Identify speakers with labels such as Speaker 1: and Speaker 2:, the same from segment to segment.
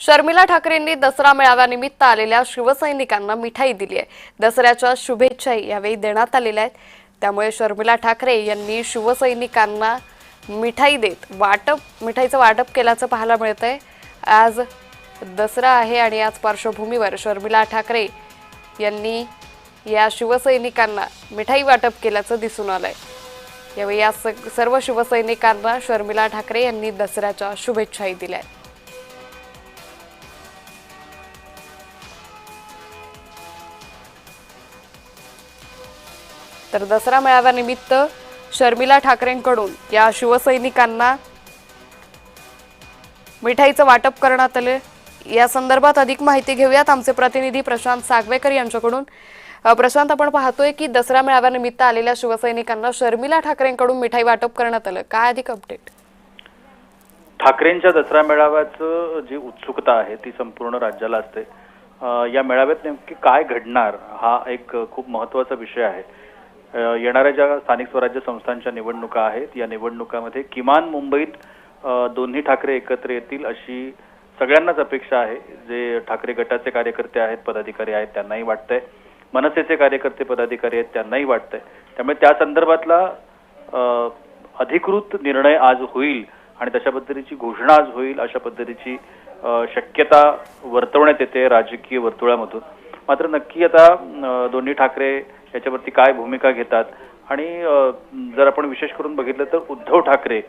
Speaker 1: शर्मिला ठाकरेंनी दसरा मेळाव्यानिमित्त आलेल्या शिवसैनिकांना मिठाई दिली आहे। दसऱ्याच्या शुभेच्छाही यावेळी देण्यात आलेल्या आहेत। त्यामुळे शर्मिला ठाकरे यांनी शिवसैनिकांना मिठाई देत मिठाईचं वाटप केल्याचं पाहायला मिळतंय। आज दसरा आहे आणि याच पार्श्वभूमीवर शर्मिला ठाकरे यांनी या शिवसैनिकांना मिठाई वाटप केल्याचं दिसून आलंय। यावेळी या सर्व शिवसैनिकांना शर्मिला ठाकरे यांनी दसऱ्याच्या शुभेच्छाही दिल्या आहेत। तर दसरा मेळाव्यानिमित्त शर्मिला ठाकरेंकडून या शिवसैनिकांना मिठाईचं वाटप करण्यात आले। या संदर्भात अधिक माहिती घेऊयात आमचे प्रतिनिधी प्रशांत सागवेकर यांच्याकडून। प्रशांत, आपण पाहतोय की दसरा मेळाव्यानिमित्त आलेल्या शिवसैनिकांना शर्मिला ठाकरेंकडून मिठाई वाटप करण्यात आलं, काय अधिक अपडेट?
Speaker 2: ठाकरेंच्या दसरा मेळाव्याचं जी उत्सुकता आहे ती संपूर्ण राज्याला असते। या मेळाव्यात नेमकी काय घडणार हा एक खूप महत्त्वाचा विषय आहे। येणाऱ्या ज्या स्थानिक स्वराज्य संस्थांच्या निवडणुका आहेत या निवडणुकांमध्ये किमान मुंबईत दोन्ही ठाकरे एकत्र येतील अशी सगळ्यांनाच अपेक्षा आहे। जे ठाकरे गटाचे कार्यकर्ते आहेत, पदाधिकारी आहेत, त्यांनाही वाटतंय, मनसेचे कार्यकर्ते पदाधिकारी आहेत त्यांनाही वाटतंय। त्यामुळे त्या संदर्भातला अधिकृत निर्णय आज होईल आणि तशा पद्धतीची घोषणा आज होईल अशा पद्धतीची शक्यता वर्तवण्यात येते राजकीय वर्तुळामधून। मात्र नक्की आता दोन्ही ठाकरे याच्यावरती काय भूमिका घेतात आणि जर आपण विशेष करून बघितलं तर उद्धव ठाकरे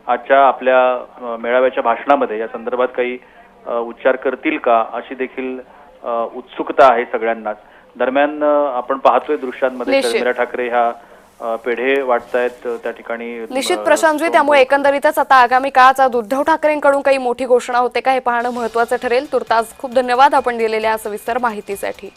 Speaker 2: आजच्या आपल्या मेळाव्याच्या भाषणामध्ये या संदर्भात काही उच्चार करतील का अशी देखील उत्सुकता आहे सगळ्यांनाच। दरम्यान आपण पाहतोय दृश्यांमध्ये शर्मिला ठाकरे ह्या पेढे वाटतायत त्या ठिकाणी।
Speaker 1: निश्चित प्रशांतजी, त्यामुळे एकंदरीतच आता आगामी काळात उद्धव ठाकरेंकडून काही मोठी घोषणा होते का हे पाहणं महत्त्वाचं ठरेल। तुर्तास खूप धन्यवाद आपण दिलेल्या सविस्तर माहितीसाठी।